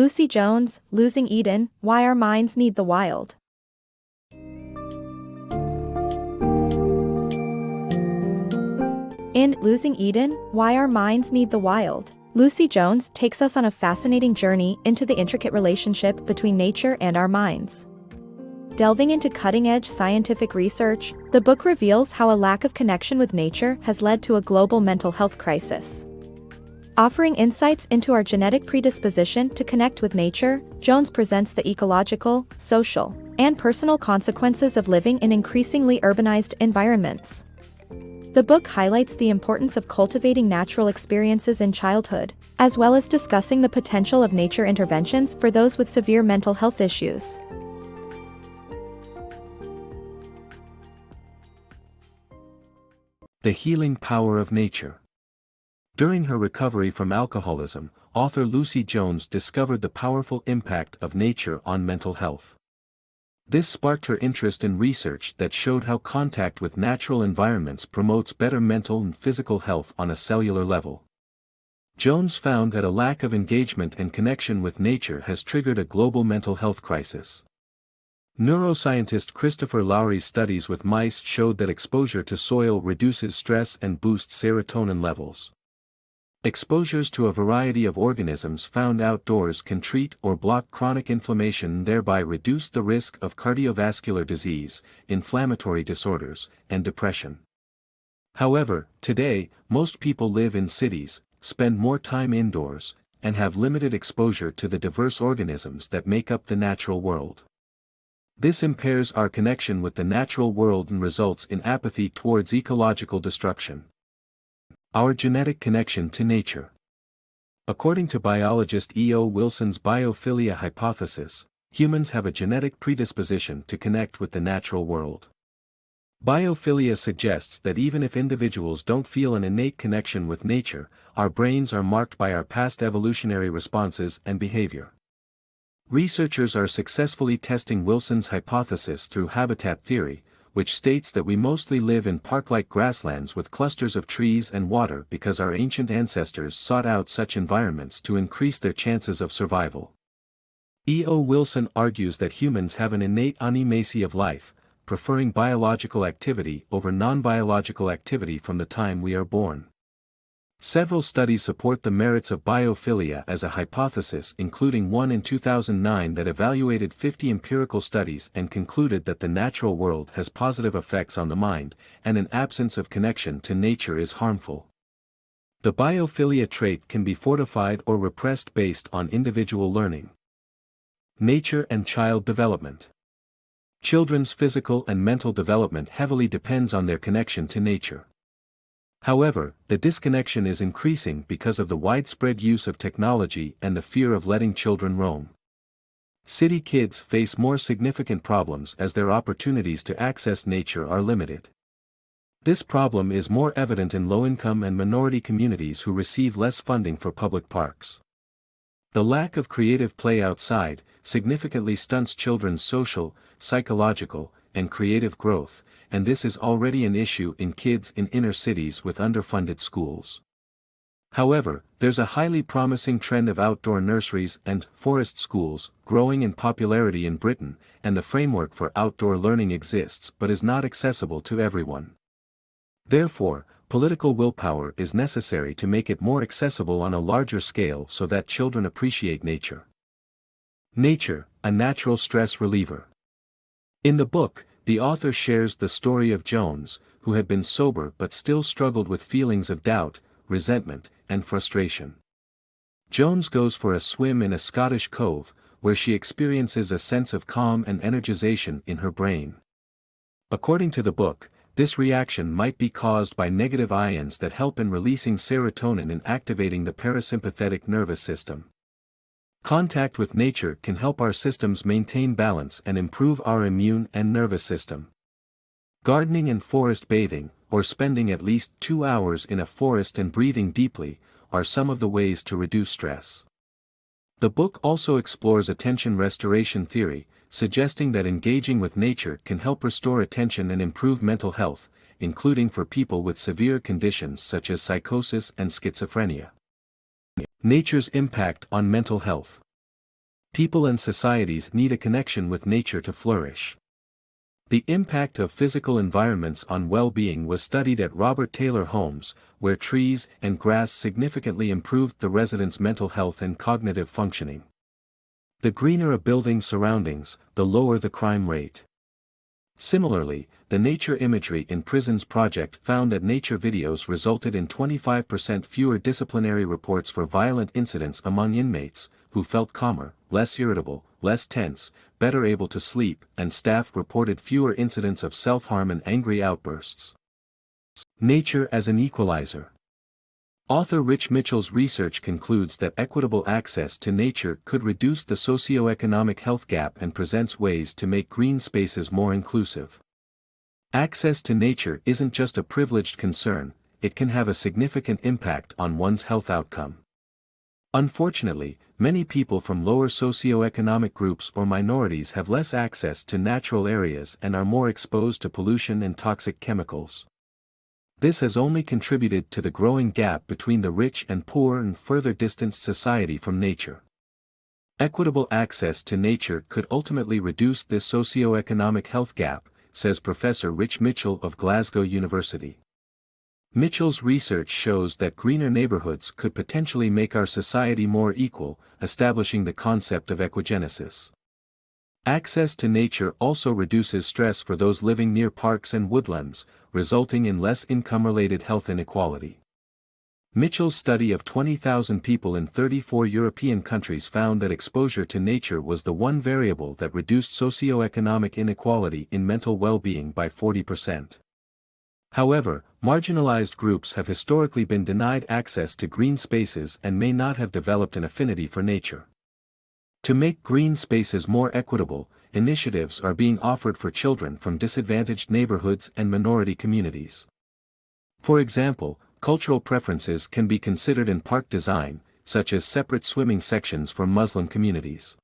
Lucy Jones, Losing Eden, Why Our Minds Need the Wild. In Losing Eden, Why Our Minds Need the Wild, Lucy Jones takes us on a fascinating journey into the intricate relationship between nature and our minds. Delving into cutting-edge scientific research, the book reveals how a lack of connection with nature has led to a global mental health crisis. Offering insights into our genetic predisposition to connect with nature, Jones presents the ecological, social, and personal consequences of living in increasingly urbanized environments. The book highlights the importance of cultivating natural experiences in childhood, as well as discussing the potential of nature interventions for those with severe mental health issues. The healing power of nature. During her recovery from alcoholism, author Lucy Jones discovered the powerful impact of nature on mental health. This sparked her interest in research that showed how contact with natural environments promotes better mental and physical health on a cellular level. Jones found that a lack of engagement and connection with nature has triggered a global mental health crisis. Neuroscientist Christopher Lowry's studies with mice showed that exposure to soil reduces stress and boosts serotonin levels. Exposures to a variety of organisms found outdoors can treat or block chronic inflammation and thereby reduce the risk of cardiovascular disease, inflammatory disorders, and depression. However, today, most people live in cities, spend more time indoors, and have limited exposure to the diverse organisms that make up the natural world. This impairs our connection with the natural world and results in apathy towards ecological destruction. Our genetic connection to nature. According to biologist E.O. Wilson's biophilia hypothesis, humans have a genetic predisposition to connect with the natural world. Biophilia suggests that even if individuals don't feel an innate connection with nature, our brains are marked by our past evolutionary responses and behavior. Researchers are successfully testing Wilson's hypothesis through habitat theory, which states that we mostly live in park-like grasslands with clusters of trees and water because our ancient ancestors sought out such environments to increase their chances of survival. E.O. Wilson argues that humans have an innate animacy of life, preferring biological activity over non-biological activity from the time we are born. Several studies support the merits of biophilia as a hypothesis, including one in 2009 that evaluated 50 empirical studies and concluded that the natural world has positive effects on the mind, and an absence of connection to nature is harmful. The biophilia trait can be fortified or repressed based on individual learning. Nature and child development. Children's physical and mental development heavily depends on their connection to nature. However, the disconnection is increasing because of the widespread use of technology and the fear of letting children roam. City kids face more significant problems as their opportunities to access nature are limited. This problem is more evident in low-income and minority communities who receive less funding for public parks. The lack of creative play outside significantly stunts children's social, psychological, and creative growth, and this is already an issue in kids in inner cities with underfunded schools. However, there's a highly promising trend of outdoor nurseries and forest schools growing in popularity in Britain, and the framework for outdoor learning exists but is not accessible to everyone. Therefore, political willpower is necessary to make it more accessible on a larger scale so that children appreciate nature. Nature, a natural stress reliever. In the book, the author shares the story of Jones, who had been sober but still struggled with feelings of doubt, resentment, and frustration. Jones goes for a swim in a Scottish cove, where she experiences a sense of calm and energization in her brain. According to the book, this reaction might be caused by negative ions that help in releasing serotonin and activating the parasympathetic nervous system. Contact with nature can help our systems maintain balance and improve our immune and nervous system. Gardening and forest bathing, or spending at least 2 hours in a forest and breathing deeply, are some of the ways to reduce stress. The book also explores attention restoration theory, suggesting that engaging with nature can help restore attention and improve mental health, including for people with severe conditions such as psychosis and schizophrenia. Nature's impact on mental health. People and societies need a connection with nature to flourish. The impact of physical environments on well-being was studied at Robert Taylor homes, where trees and grass significantly improved the residents' mental health and cognitive functioning. The greener a building's surroundings, the lower the crime rate. Similarly, the Nature Imagery in Prisons project found that nature videos resulted in 25% fewer disciplinary reports for violent incidents among inmates, who felt calmer, less irritable, less tense, better able to sleep, and staff reported fewer incidents of self-harm and angry outbursts. Nature as an equalizer. Author Rich Mitchell's research concludes that equitable access to nature could reduce the socioeconomic health gap and presents ways to make green spaces more inclusive. Access to nature isn't just a privileged concern, it can have a significant impact on one's health outcome. Unfortunately, many people from lower socioeconomic groups or minorities have less access to natural areas and are more exposed to pollution and toxic chemicals. This has only contributed to the growing gap between the rich and poor and further distanced society from nature. Equitable access to nature could ultimately reduce this socioeconomic health gap, says Professor Rich Mitchell of Glasgow University. Mitchell's research shows that greener neighborhoods could potentially make our society more equal, establishing the concept of equigenesis. Access to nature also reduces stress for those living near parks and woodlands, resulting in less income-related health inequality. Mitchell's study of 20,000 people in 34 European countries found that exposure to nature was the one variable that reduced socioeconomic inequality in mental well-being by 40%. However, marginalized groups have historically been denied access to green spaces and may not have developed an affinity for nature. To make green spaces more equitable, initiatives are being offered for children from disadvantaged neighborhoods and minority communities. For example, cultural preferences can be considered in park design, such as separate swimming sections for Muslim communities.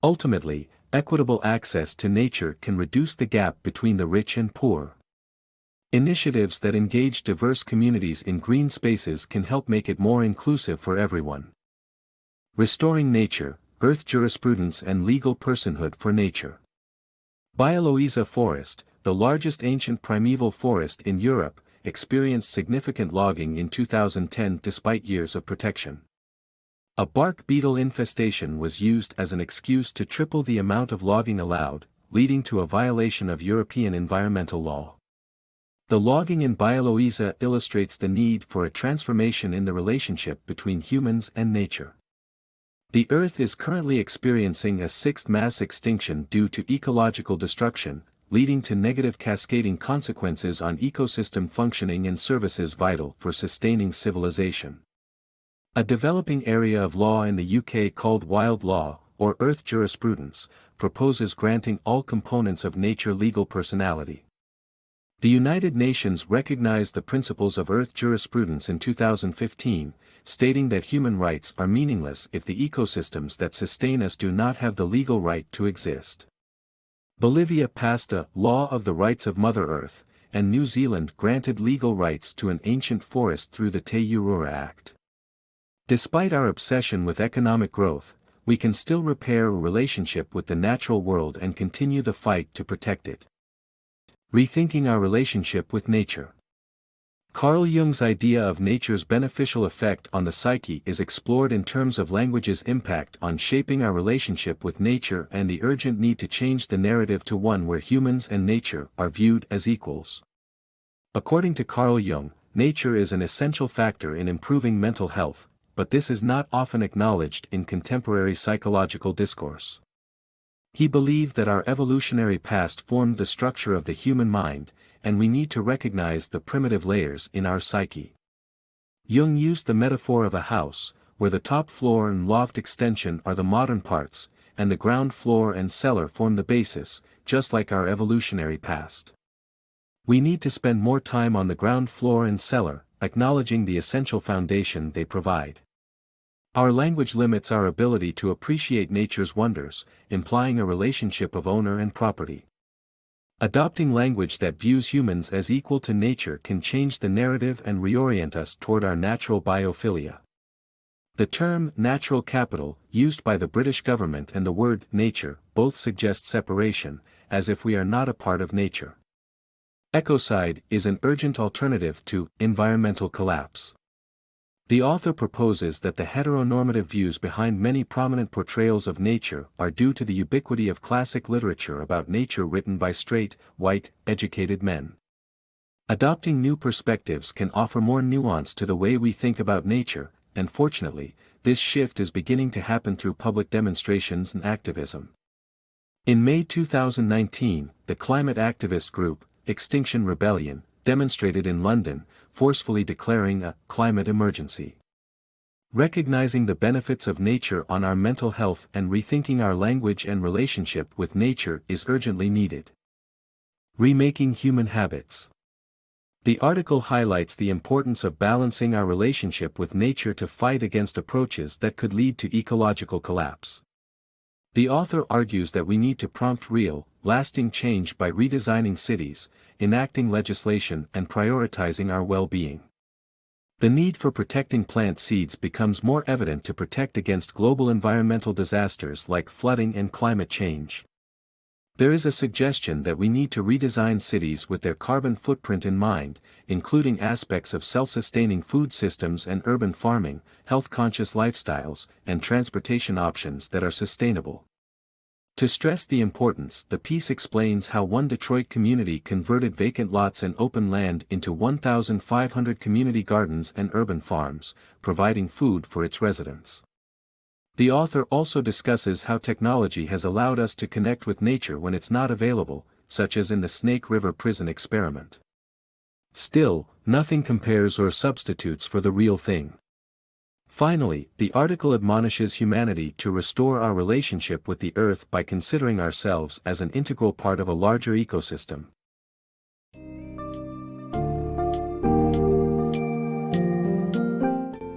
Ultimately, equitable access to nature can reduce the gap between the rich and poor. Initiatives that engage diverse communities in green spaces can help make it more inclusive for everyone. Restoring nature, earth jurisprudence and legal personhood for nature. Bialowieza Forest, the largest ancient primeval forest in Europe, experienced significant logging in 2010 despite years of protection. A bark beetle infestation was used as an excuse to triple the amount of logging allowed, leading to a violation of European environmental law. The logging in Bialowieza illustrates the need for a transformation in the relationship between humans and nature. The Earth is currently experiencing a sixth mass extinction due to ecological destruction, leading to negative cascading consequences on ecosystem functioning and services vital for sustaining civilization. A developing area of law in the UK called wild law, or earth jurisprudence, proposes granting all components of nature legal personality. The United Nations recognized the principles of earth jurisprudence in 2015, stating that human rights are meaningless if the ecosystems that sustain us do not have the legal right to exist. Bolivia passed a Law of the Rights of Mother Earth, and New Zealand granted legal rights to an ancient forest through the Te Urura Act. Despite our obsession with economic growth, we can still repair a relationship with the natural world and continue the fight to protect it. Rethinking Our Relationship with Nature. Carl Jung's idea of nature's beneficial effect on the psyche is explored in terms of language's impact on shaping our relationship with nature and the urgent need to change the narrative to one where humans and nature are viewed as equals. According to Carl Jung, nature is an essential factor in improving mental health, but this is not often acknowledged in contemporary psychological discourse. He believed that our evolutionary past formed the structure of the human mind, and we need to recognize the primitive layers in our psyche. Jung used the metaphor of a house, where the top floor and loft extension are the modern parts, and the ground floor and cellar form the basis, just like our evolutionary past. We need to spend more time on the ground floor and cellar, acknowledging the essential foundation they provide. Our language limits our ability to appreciate nature's wonders, implying a relationship of owner and property. Adopting language that views humans as equal to nature can change the narrative and reorient us toward our natural biophilia. The term natural capital, used by the British government, and the word nature, both suggest separation, as if we are not a part of nature. Ecocide is an urgent alternative to environmental collapse. The author proposes that the heteronormative views behind many prominent portrayals of nature are due to the ubiquity of classic literature about nature written by straight, white, educated men. Adopting new perspectives can offer more nuance to the way we think about nature, and fortunately, this shift is beginning to happen through public demonstrations and activism. In May 2019, the climate activist group, Extinction Rebellion, demonstrated in London, forcefully declaring a climate emergency. Recognizing the benefits of nature on our mental health and rethinking our language and relationship with nature is urgently needed. Remaking Human Habits. The article highlights the importance of balancing our relationship with nature to fight against approaches that could lead to ecological collapse. The author argues that we need to prompt real, lasting change by redesigning cities, enacting legislation, and prioritizing our well-being. The need for protecting plant seeds becomes more evident to protect against global environmental disasters like flooding and climate change. There is a suggestion that we need to redesign cities with their carbon footprint in mind, including aspects of self-sustaining food systems and urban farming, health-conscious lifestyles, and transportation options that are sustainable. To stress the importance, the piece explains how one Detroit community converted vacant lots and open land into 1,500 community gardens and urban farms, providing food for its residents. The author also discusses how technology has allowed us to connect with nature when it's not available, such as in the Snake River prison experiment. Still, nothing compares or substitutes for the real thing. Finally, the article admonishes humanity to restore our relationship with the earth by considering ourselves as an integral part of a larger ecosystem.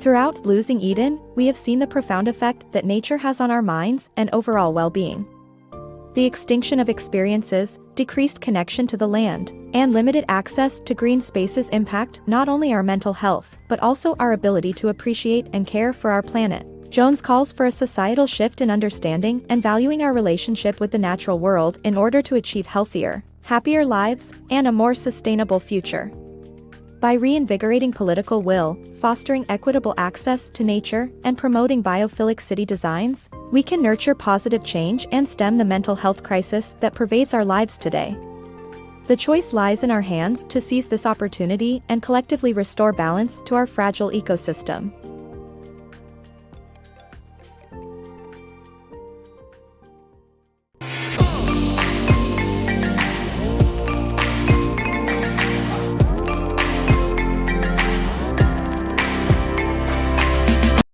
Throughout Losing Eden, we have seen the profound effect that nature has on our minds and overall well-being. The extinction of experiences, decreased connection to the land, and limited access to green spaces impact not only our mental health but also our ability to appreciate and care for our planet. Jones calls for a societal shift in understanding and valuing our relationship with the natural world in order to achieve healthier, happier lives and a more sustainable future. By reinvigorating political will, fostering equitable access to nature, and promoting biophilic city designs, we can nurture positive change and stem the mental health crisis that pervades our lives today. The choice lies in our hands to seize this opportunity and collectively restore balance to our fragile ecosystem.